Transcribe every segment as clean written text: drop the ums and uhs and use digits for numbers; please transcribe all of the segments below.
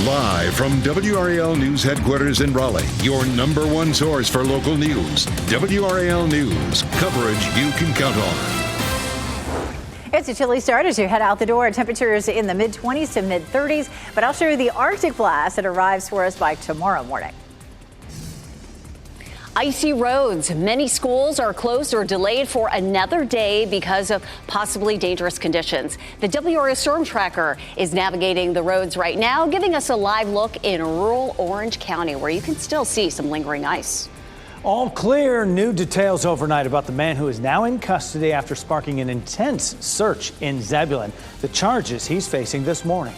Live from WRAL News Headquarters in Raleigh, your number one source for local news. WRAL News, coverage you can count on. It's a chilly start as you head out the door. Temperatures in the mid-20s to mid-30s, but I'll show you the Arctic blast that arrives for us by tomorrow morning. Icy roads. Many schools are closed or delayed for another day because of possibly dangerous conditions. The WRAL Storm Tracker is navigating the roads right now, giving us a live look in rural Orange County, where you can still see some lingering ice. All clear. New details overnight about the man who is now in custody after sparking an intense search in Zebulon. The charges he's facing this morning.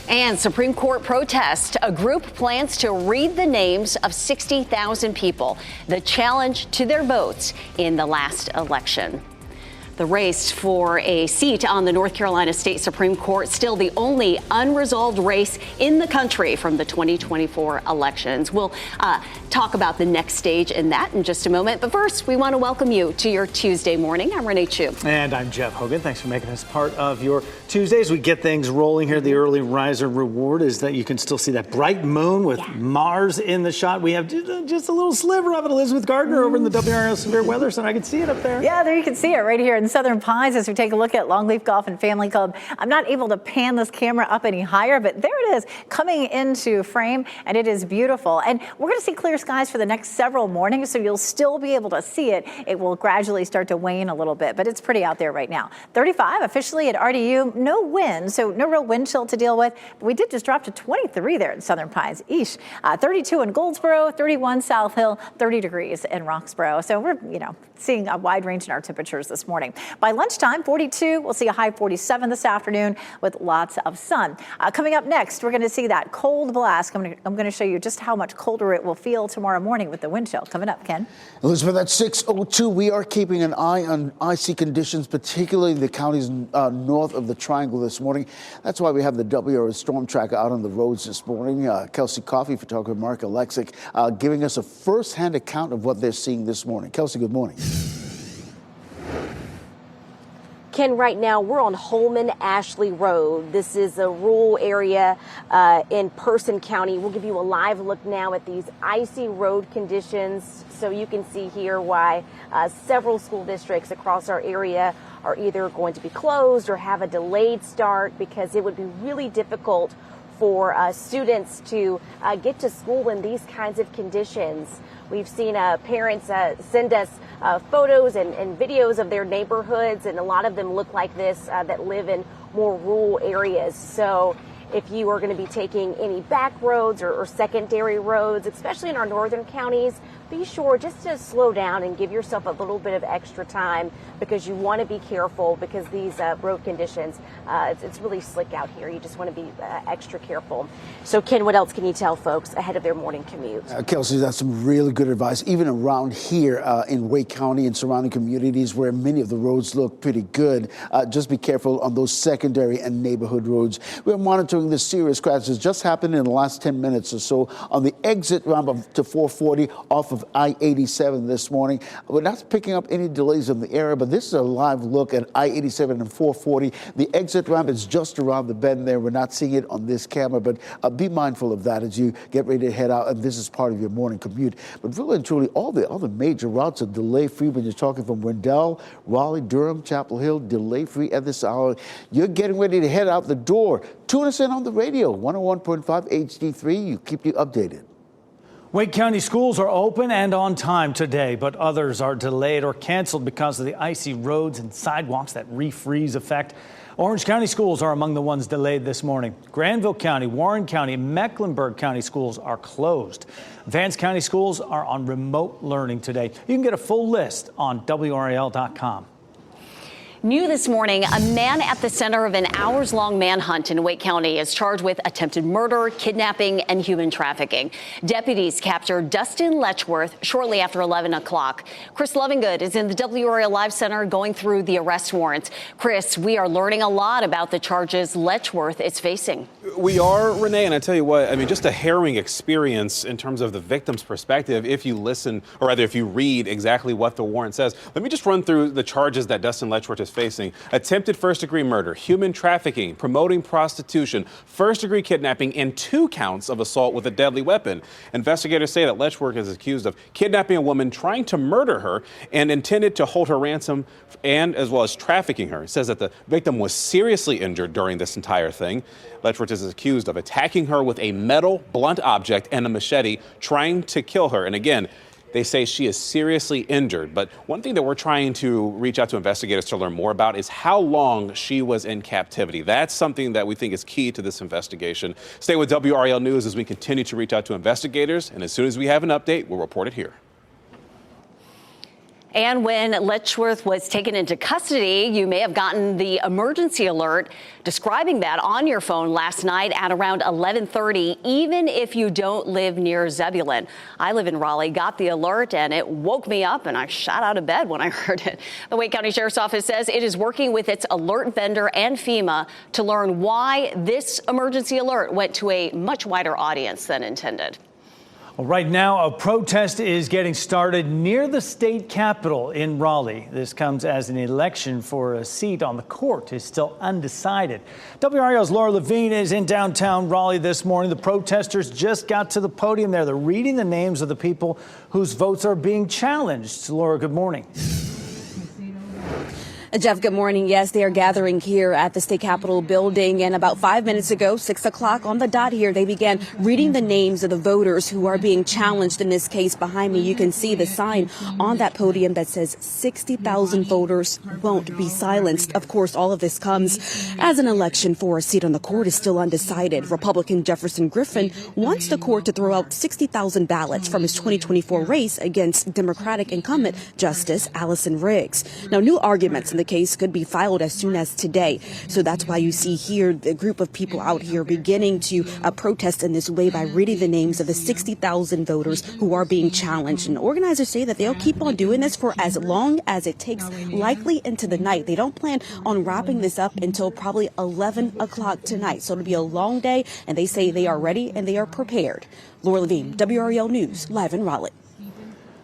And Supreme Court protest. A group plans to read the names of 60,000 people. The challenge to their votes in the last election. The race for a seat on the North Carolina State Supreme Court still the only unresolved race in the country from the 2024 elections. We'll talk about the next stage in that in just a moment. But first, we want to welcome you to your Tuesday morning. I'm Renee Chu. And I'm Jeff Hogan. Thanks for making us part of your Tuesdays. We get things rolling here. The early riser reward is that you can still see that bright moon with Mars in the shot. We have just a little sliver of it. Elizabeth Gardner over in the WRAL Severe Weather Center. I can see it up there. Yeah, there you can see it right here in Southern Pines as we take a look at Longleaf Golf and Family Club. I'm not able to pan this camera up any higher, but there it is coming into frame, and it is beautiful. And we're going to see clear skies for the next several mornings, so you'll still be able to see it. It will gradually start to wane a little bit, but it's pretty out there right now. 35 officially at RDU. No wind, so no real wind chill to deal with. But we did just drop to 23 there in Southern Pines. 32 in Goldsboro, 31 South Hill, 30 degrees in Roxborough. So we're, seeing a wide range in our temperatures this morning. By lunchtime, 42. We'll see a high 47 this afternoon with lots of sun. Coming up next, we're going to see that cold blast. I'm going to show you just how much colder it will feel tomorrow morning with the wind chill. Coming up, Ken. Elizabeth, at 6:02, we are keeping an eye on icy conditions, particularly in the counties north of the Triangle this morning. That's why we have the WRAL Storm Tracker out on the roads this morning. Kelsey Coffey, photographer Mark Alexic, giving us a first-hand account of what they're seeing this morning. Kelsey, good morning. Ken, right now we're on Holman Ashley Road. This is a rural area in Person County. We'll give you a live look now at these icy road conditions, so you can see here why several school districts across our area are either going to be closed or have a delayed start, because it would be really difficult for students to get to school in these kinds of conditions. We've seen parents send us photos and videos of their neighborhoods, and a lot of them look like this that live in more rural areas. So if you are going to be taking any back roads or secondary roads, especially in our northern counties, be sure just to slow down and give yourself a little bit of extra time, because you want to be careful, because these road conditions, it's really slick out here. You just want to be extra careful. So, Ken, what else can you tell folks ahead of their morning commute? Kelsey, that's some really good advice. Even around here in Wake County and surrounding communities where many of the roads look pretty good, just be careful on those secondary and neighborhood roads. We're monitoring this serious crash that's just happened in the last 10 minutes or so on the exit ramp to 440 off of I-87 this morning. We're not picking up any delays in the area, but this is a live look at I-87 and 440. The exit ramp is just around the bend there. We're not seeing it on this camera, but be mindful of that as you get ready to head out, and this is part of your morning commute. But really and truly, all the major routes are delay-free. When you're talking from Wendell, Raleigh, Durham, Chapel Hill, delay-free at this hour. You're getting ready to head out the door. Tune us in on the radio, 101.5 HD3. You keep you updated. Wake County schools are open and on time today, but others are delayed or canceled because of the icy roads and sidewalks, that refreeze effect. Orange County schools are among the ones delayed this morning. Granville County, Warren County, and Mecklenburg County schools are closed. Vance County schools are on remote learning today. You can get a full list on WRAL.com. New this morning, a man at the center of an hours-long manhunt in Wake County is charged with attempted murder, kidnapping, and human trafficking. Deputies captured Dustin Letchworth shortly after 11 o'clock. Chris Lovingood is in the WRAL Live Center going through the arrest warrants. Chris, we are learning a lot about the charges Letchworth is facing. We are, Renee, and I tell you what, I mean, just a harrowing experience in terms of the victim's perspective if you listen, or rather if you read exactly what the warrant says. Let me just run through the charges that Dustin Letchworth is is facing attempted first-degree murder, human trafficking, promoting prostitution, first-degree kidnapping, and 2 counts of assault with a deadly weapon. Investigators say that Letchworth is accused of kidnapping a woman, trying to murder her, and intended to hold her ransom, and as well as trafficking her. It says that the victim was seriously injured during this entire thing. Letchworth is accused of attacking her with a metal blunt object and a machete, trying to kill her. And again, they say she is seriously injured. But one thing that we're trying to reach out to investigators to learn more about is how long she was in captivity. That's something that we think is key to this investigation. Stay with WRAL News as we continue to reach out to investigators. And as soon as we have an update, we'll report it here. And when Letchworth was taken into custody, you may have gotten the emergency alert describing that on your phone last night at around 11:30, even if you don't live near Zebulon. I live in Raleigh, got the alert, and it woke me up, and I shot out of bed when I heard it. The Wake County Sheriff's Office says it is working with its alert vendor and FEMA to learn why this emergency alert went to a much wider audience than intended. Well, right now, a protest is getting started near the state capitol in Raleigh. This comes as an election for a seat on the court is still undecided. WRAL's Laura Levine is in downtown Raleigh this morning. The protesters just got to the podium there. They're reading the names of the people whose votes are being challenged. Laura, good morning. Jeff, good morning. Yes, they are gathering here at the state capitol building. And about 5 minutes ago, 6 o'clock on the dot here, they began reading the names of the voters who are being challenged in this case. Behind me, you can see the sign on that podium that says 60,000 voters won't be silenced. Of course, all of this comes as an election for a seat on the court is still undecided. Republican Jefferson Griffin wants the court to throw out 60,000 ballots from his 2024 race against Democratic incumbent Justice Allison Riggs. Now, new arguments in the case could be filed as soon as today. So that's why you see here the group of people out here beginning to protest in this way by reading the names of the 60,000 voters who are being challenged. And organizers say that they'll keep on doing this for as long as it takes, likely into the night. They don't plan on wrapping this up until probably 11 o'clock tonight. So it'll be a long day, and they say they are ready and they are prepared. Laura Levine, WRAL News, live in Raleigh.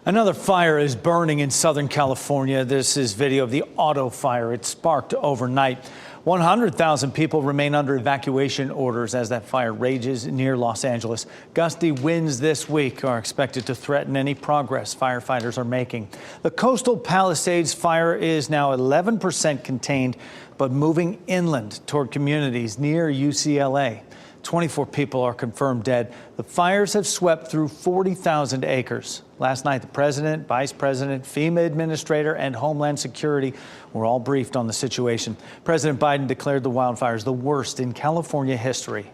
Another fire is burning in Southern California. This is video of the auto fire. It sparked overnight. 100,000 people remain under evacuation orders as that fire rages near Los Angeles. Gusty winds this week are expected to threaten any progress firefighters are making. The Coastal Palisades fire is now 11% contained, but moving inland toward communities near UCLA. 24 people are confirmed dead. The fires have swept through 40,000 acres. Last night, the president, vice president, FEMA administrator, and Homeland Security were all briefed on the situation. President Biden declared the wildfires the worst in California history.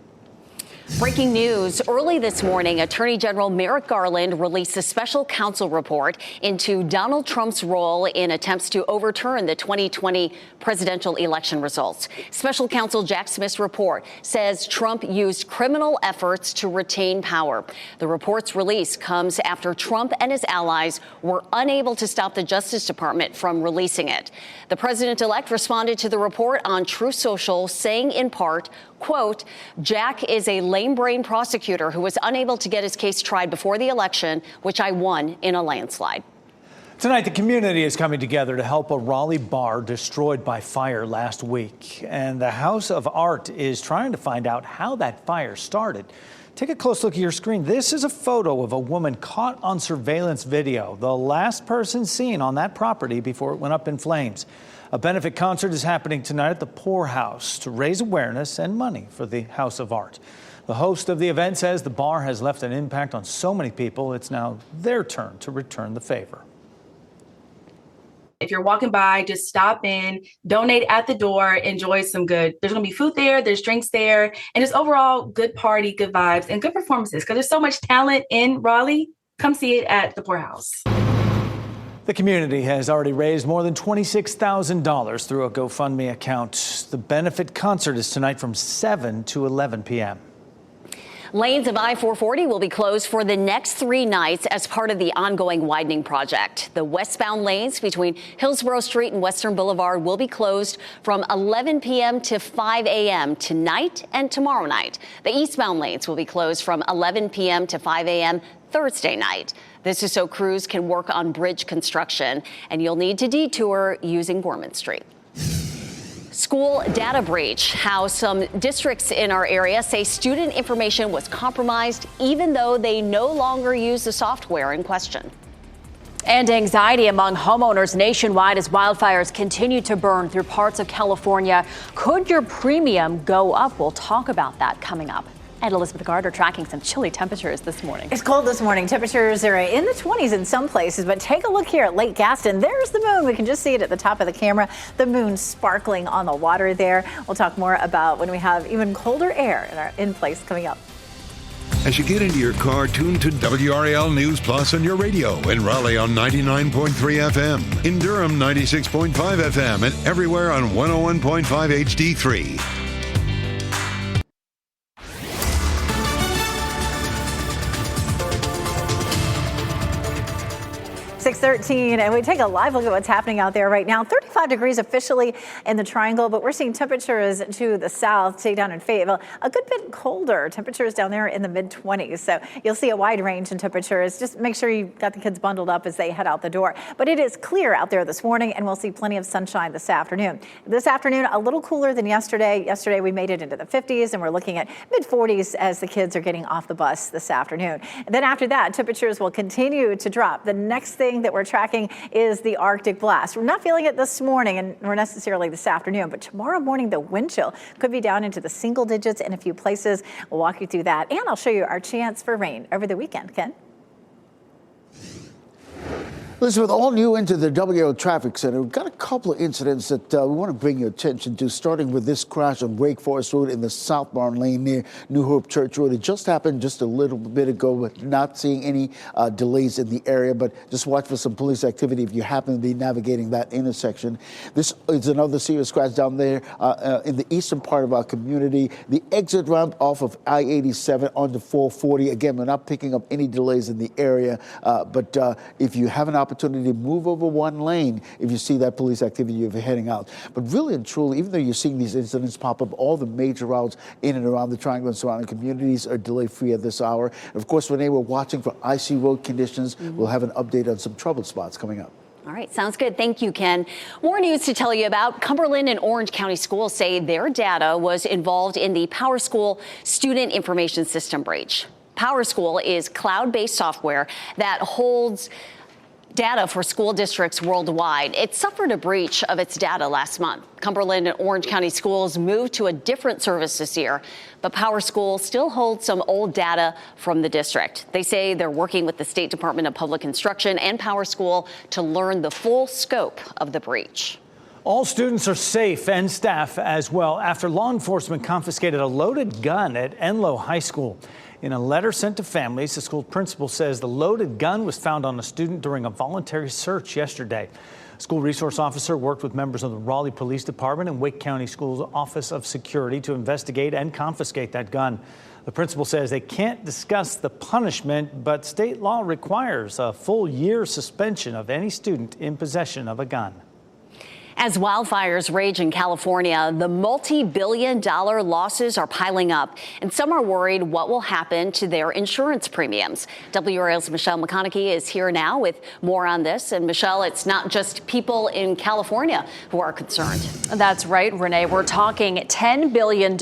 Breaking news. Early this morning, Attorney General Merrick Garland released a special counsel report into Donald Trump's role in attempts to overturn the 2020 presidential election results. Special counsel Jack Smith's report says Trump used criminal efforts to retain power. The report's release comes after Trump and his allies were unable to stop the Justice Department from releasing it. The president-elect responded to the report on Truth Social, saying in part, quote, Jack is a lame-brain prosecutor who was unable to get his case tried before the election, which I won in a landslide. Tonight, the community is coming together to help a Raleigh bar destroyed by fire last week. And the House of Art is trying to find out how that fire started. Take a close look at your screen. This is a photo of a woman caught on surveillance video, the last person seen on that property before it went up in flames. A benefit concert is happening tonight at the Poor House to raise awareness and money for the House of Art. The host of the event says the bar has left an impact on so many people, it's now their turn to return the favor. If you're walking by, just stop in, donate at the door, enjoy some good. There's going to be food there, there's drinks there, and just overall good party, good vibes, and good performances. Because there's so much talent in Raleigh. Come see it at the Poor House. The community has already raised more than $26,000 through a GoFundMe account. The benefit concert is tonight from 7 to 11 p.m. Lanes of I-440 will be closed for the next 3 nights as part of the ongoing widening project. The westbound lanes between Hillsborough Street and Western Boulevard will be closed from 11 p.m. to 5 a.m. tonight and tomorrow night. The eastbound lanes will be closed from 11 p.m. to 5 a.m. Thursday night. This is so crews can work on bridge construction, and you'll need to detour using Gorman Street. School data breach, how some districts in our area say student information was compromised even though they no longer use the software in question. And anxiety among homeowners nationwide as wildfires continue to burn through parts of California. Could your premium go up? We'll talk about that coming up. And Elizabeth Gardner tracking some chilly temperatures this morning. It's cold this morning. Temperatures are in the 20s in some places, but take a look here at Lake Gaston. There's the moon. We can just see it at the top of the camera. The moon sparkling on the water there. We'll talk more about when we have even colder air in place coming up. As you get into your car, tune to WRAL News Plus on your radio. In Raleigh on 99.3 FM. In Durham, 96.5 FM. And everywhere on 101.5 HD3. 6:13, and we take a live look at what's happening out there right now. 35 degrees officially in the Triangle, but we're seeing temperatures to the south, say down in Fayetteville, a good bit colder. Temperatures down there in the mid-20s, so you'll see a wide range in temperatures. Just make sure you got the kids bundled up as they head out the door. But it is clear out there this morning, and we'll see plenty of sunshine this afternoon. This afternoon, a little cooler than yesterday. Yesterday, we made it into the 50s, and we're looking at mid-40s as the kids are getting off the bus this afternoon. And then after that, temperatures will continue to drop. The next thing that we're tracking is the Arctic blast. We're not feeling it this morning and nor necessarily this afternoon, but tomorrow morning the wind chill could be down into the single digits in a few places. We'll walk you through that, and I'll show you our chance for rain over the weekend. Ken? Elizabeth, all new into the WRAL Traffic Center. We've got a couple of incidents that we want to bring your attention to, starting with this crash on Wake Forest Road in the southbound lane near New Hope Church Road. It just happened just a little bit ago, but not seeing any delays in the area. But just watch for some police activity if you happen to be navigating that intersection. This is another serious crash down there in the eastern part of our community. The exit ramp off of I-87 onto 440. Again, we're not picking up any delays in the area, but if you have an opportunity to move over one lane if you see that police activity if you're heading out. But really and truly, even though you're seeing these incidents pop up, all the major routes in and around the Triangle and surrounding communities are delay-free at this hour. And of course, Renee, we're watching for icy road conditions. We'll have an update on some troubled spots coming up. All right, sounds good. Thank you, Ken. More news to tell you about. Cumberland and Orange County schools say their data was involved in the PowerSchool student information system breach. PowerSchool is cloud-based software that holds data for school districts worldwide. It suffered a breach of its data last month. Cumberland and Orange County schools moved to a different service this year, but PowerSchool still holds some old data from the district. They say they're working with the State Department of Public Instruction and PowerSchool to learn the full scope of the breach. All students are safe and staff as well after law enforcement confiscated a loaded gun at Enloe High School. In a letter sent to families, the school principal says the loaded gun was found on a student during a voluntary search yesterday. A school resource officer worked with members of the Raleigh Police Department and Wake County Schools Office of Security to investigate and confiscate that gun. The principal says they can't discuss the punishment, but state law requires a full year suspension of any student in possession of a gun. As wildfires rage in California, the multi-billion-dollar losses are piling up, and some are worried what will happen to their insurance premiums. WRAL's Michelle McConaughey is here now with more on this. And Michelle, it's not just people in California who are concerned. That's right, Renee. We're talking $10 billion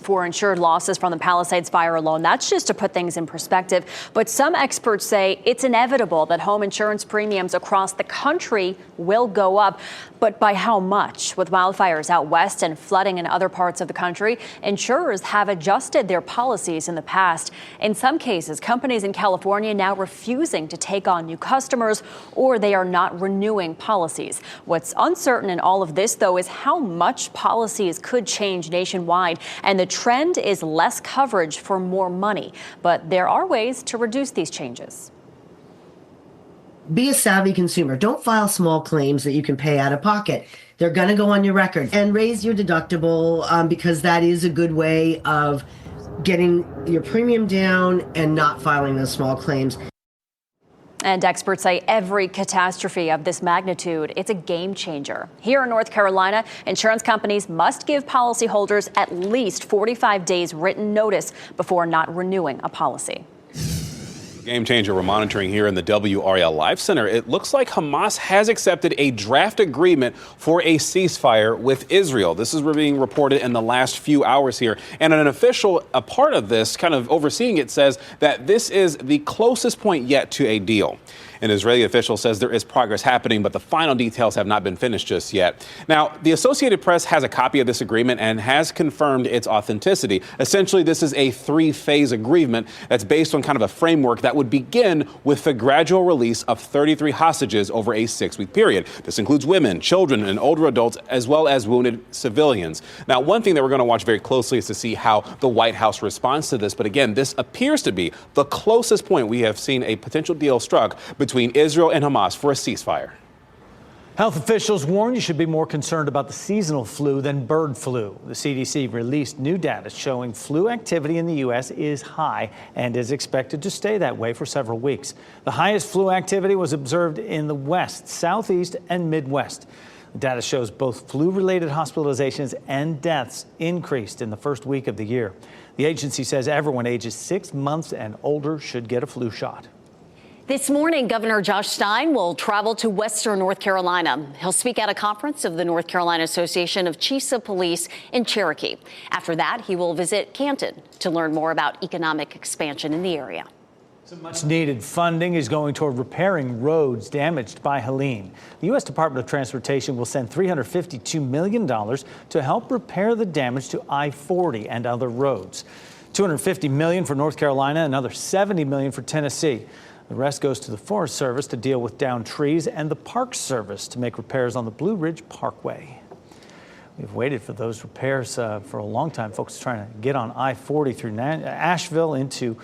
for insured losses from the Palisades fire alone. That's just to put things in perspective. But some experts say it's inevitable that home insurance premiums across the country will go up. But by how much? With wildfires out west and flooding in other parts of the country, insurers have adjusted their policies in the past. In some cases, companies in California now refusing to take on new customers, or they are not renewing policies. What's uncertain in all of this, though, is how much policies could change nationwide. And the trend is less coverage for more money. But there are ways to reduce these changes. Be a savvy consumer. Don't file small claims that you can pay out of pocket. They're going to go on your record. And raise your deductible because that is a good way of getting your premium down and not filing those small claims. And experts say every catastrophe of this magnitude, it's a game changer. Here in North Carolina, insurance companies must give policyholders at least 45 days written notice before not renewing a policy. Game changer we're monitoring here in the WRAL Live Center. It looks like Hamas has accepted a draft agreement for a ceasefire with Israel. This is being reported in the last few hours here. And an official, a part of this, kind of overseeing it, says that this is the closest point yet to a deal. An Israeli official says there is progress happening, but the final details have not been finished just yet. Now, the Associated Press has a copy of this agreement and has confirmed its authenticity. Essentially, this is a three-phase agreement that's based on kind of a framework that would begin with the gradual release of 33 hostages over a 6-week period. This includes women, children, and older adults, as well as wounded civilians. Now, one thing that we're going to watch very closely is to see how the White House responds to this. But again, this appears to be the closest point we have seen a potential deal struck between Israel and Hamas for a ceasefire. Health officials warn you should be more concerned about the seasonal flu than bird flu. The CDC released new data showing flu activity in the U.S. is high and is expected to stay that way for several weeks. The highest flu activity was observed in the West, Southeast, and Midwest. The data shows both flu-related hospitalizations and deaths increased in the first week of the year. The agency says everyone ages 6 months and older should get a flu shot. This morning, Governor Josh Stein will travel to Western North Carolina. He'll speak at a conference of the North Carolina Association of Chiefs of Police in Cherokee. After that, he will visit Canton to learn more about economic expansion in the area. Some much needed funding is going toward repairing roads damaged by Helene. The U.S. Department of Transportation will send $352 million to help repair the damage to I-40 and other roads. $250 million for North Carolina, another $70 million for Tennessee. The rest goes to the Forest Service to deal with downed trees and the Park Service to make repairs on the Blue Ridge Parkway. We've waited for those repairs for a long time. Folks trying to get on I-40 through Asheville into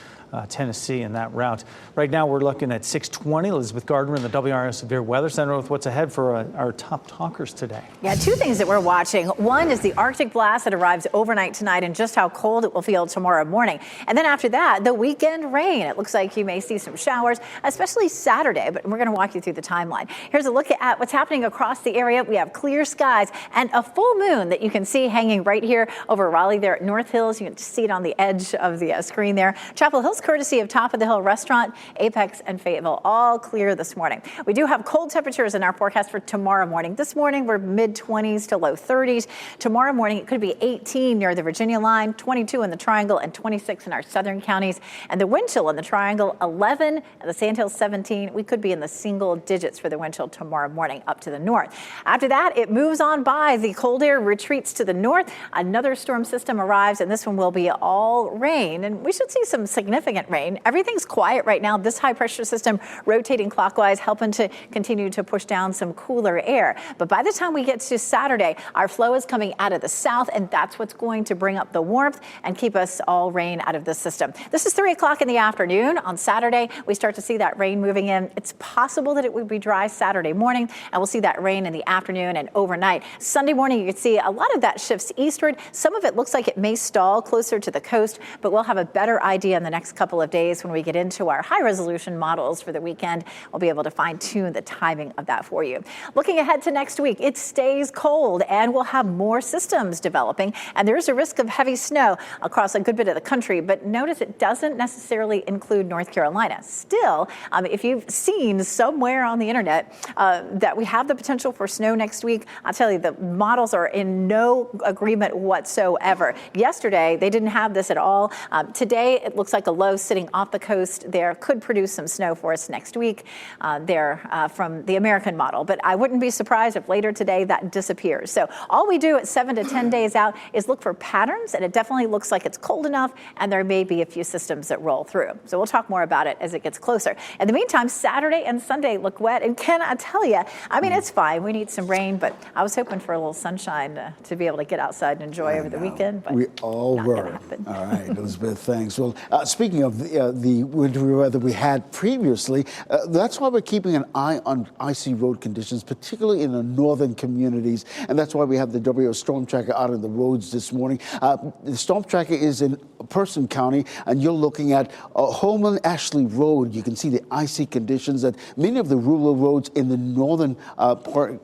Tennessee and that route. Right now we're looking at 620. Elizabeth Gardner in the WRAL Severe Weather Center with what's ahead for our top talkers today. Yeah, two things that we're watching. One is the Arctic blast that arrives overnight tonight and just how cold it will feel tomorrow morning. And then after that, the weekend rain. It looks like you may see some showers, especially Saturday, but we're going to walk you through the timeline. Here's a look at what's happening across the area. We have clear skies and a full moon that you can see hanging right here over Raleigh there at North Hills. You can see it on the edge of the screen there. Chapel Hill's courtesy of Top of the Hill Restaurant, Apex, and Fayetteville, all clear this morning. We do have cold temperatures in our forecast for tomorrow morning. This morning, we're mid-20s to low 30s. Tomorrow morning, it could be 18 near the Virginia line, 22 in the Triangle, and 26 in our southern counties. And the wind chill in the Triangle, 11, and the Sandhills, 17. We could be in the single digits for the wind chill tomorrow morning up to the north. After that, it moves on by. The cold air retreats to the north. Another storm system arrives, and this one will be all rain. And we should see some significant rain. Everything's quiet right now. This high pressure system rotating clockwise, helping to continue to push down some cooler air. But by the time we get to Saturday, our flow is coming out of the south, and that's what's going to bring up the warmth and keep us all rain out of the system. This is 3 o'clock in the afternoon. On Saturday, we start to see that rain moving in. It's possible that it would be dry Saturday morning, and we'll see that rain in the afternoon and overnight. Sunday morning, you can see a lot of that shifts eastward. Some of it looks like it may stall closer to the coast, but we'll have a better idea in the next couple of days when we get into our high resolution models for the weekend. We'll be able to fine tune the timing of that for you. Looking ahead to next week, it stays cold and we'll have more systems developing, and there's a risk of heavy snow across a good bit of the country, but notice it doesn't necessarily include North Carolina. Still, if you've seen somewhere on the internet that we have the potential for snow next week, I'll tell you, the models are in no agreement whatsoever. Yesterday, they didn't have this at all. Today, it looks like a low sitting off the coast there could produce some snow for us next week from the American model. But I wouldn't be surprised if later today that disappears. So all we do at 7 to 10 days out is look for patterns, and it definitely looks like it's cold enough, and there may be a few systems that roll through. So we'll talk more about it as it gets closer. In the meantime, Saturday and Sunday look wet. And Ken, I tell you, I mean, it's fine. We need some rain, but I was hoping for a little sunshine to be able to get outside and enjoy over the weekend. But we all were. All right, Elizabeth, thanks. Well, speaking of the winter weather we had previously, that's why we're keeping an eye on icy road conditions, particularly in the northern communities. And that's why we have the WRAL Storm Tracker out on the roads this morning. The Storm Tracker is in Person County, and you're looking at Holman Ashley Road. You can see the icy conditions that many of the rural roads in the northern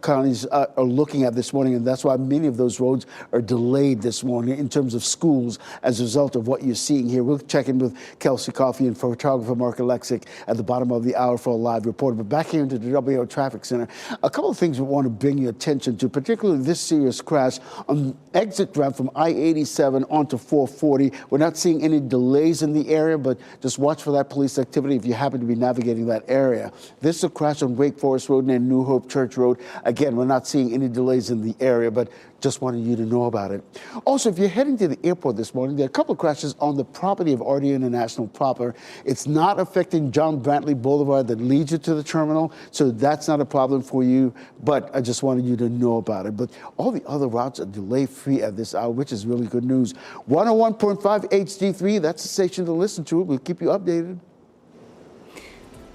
counties are looking at this morning. And that's why many of those roads are delayed this morning in terms of schools as a result of what you're seeing here. We'll check in with Kelsey Coffey and photographer Mark Alexic at the bottom of the hour for a live report. But back here into the WRAL Traffic Center, a couple of things we want to bring your attention to, particularly this serious crash on exit ramp from I-87 onto 440. We're not seeing any delays in the area, but just watch for that police activity if you happen to be navigating that area. This is a crash on Wake Forest Road and New Hope Church Road. Again, we're not seeing any delays in the area, but just wanted you to know about it. Also, if you're heading to the airport this morning, there are a couple of crashes on the property of RD International proper. It's not affecting John Brantley Boulevard that leads you to the terminal, so that's not a problem for you, but I just wanted you to know about it. But all the other routes are delay-free at this hour, which is really good news. 101.5 HD3, that's the station to listen to. We'll keep you updated.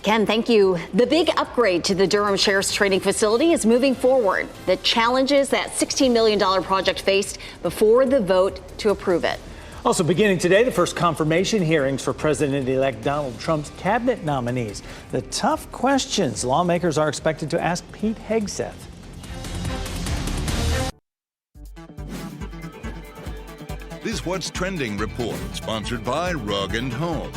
Ken, thank you. The big upgrade to the Durham Sheriff's Training Facility is moving forward. The challenges that $16 million project faced before the vote to approve it. Also beginning today, the first confirmation hearings for President-elect Donald Trump's cabinet nominees. The tough questions lawmakers are expected to ask Pete Hegseth. This What's Trending report, sponsored by Rug & Home.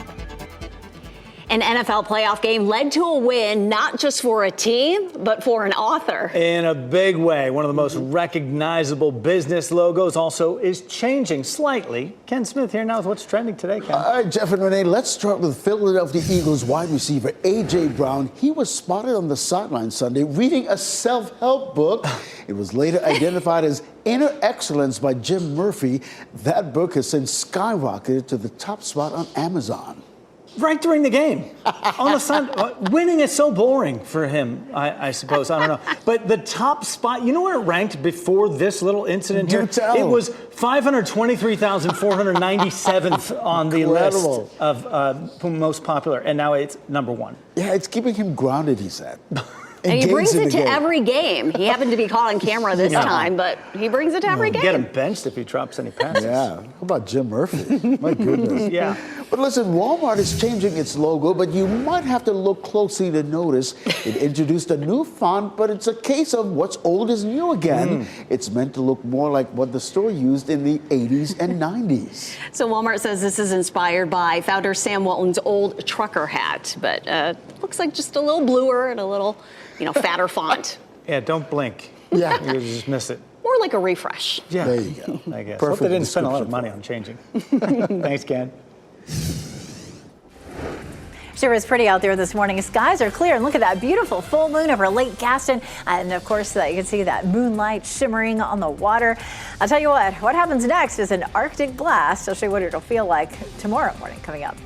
An NFL playoff game led to a win, not just for a team, but for an author. In a big way, one of the most recognizable business logos also is changing slightly. Ken Smith here now with What's Trending today, Ken. All right, Jeff and Renee, let's start with Philadelphia Eagles wide receiver A.J. Brown. He was spotted on the sideline Sunday reading a self-help book. It was later identified as Inner Excellence by Jim Murphy. That book has since skyrocketed to the top spot on Amazon. Right during the game. On the sun, winning is so boring for him, I suppose. I don't know. But the top spot, you know where it ranked before this little incident here? It was 523,497th on the list of most popular, and now it's number one. Yeah, it's keeping him grounded, he said. And he brings it to every game. He happened to be caught on camera this time, but he brings it to every game. Get him benched if he drops any passes. Yeah. How about Jim Murphy? My goodness. Yeah. But listen, Walmart is changing its logo, but you might have to look closely to notice it introduced a new font, but it's a case of what's old is new again. It's meant to look more like what the store used in the 80s and 90s. So Walmart says this is inspired by founder Sam Walton's old trucker hat, but looks like just a little bluer and a little, fatter font. Yeah, don't blink. Yeah. You'll just miss it. More like a refresh. Yeah. There you go. I guess. Perfect. Hope they didn't spend a lot of money on changing. Thanks, Ken. Sure is pretty out there this morning. Skies are clear, and look at that beautiful full moon over Lake Gaston. And of course, you can see that moonlight shimmering on the water. I'll tell you what happens next is an Arctic blast. I'll show you what it'll feel like tomorrow morning coming up.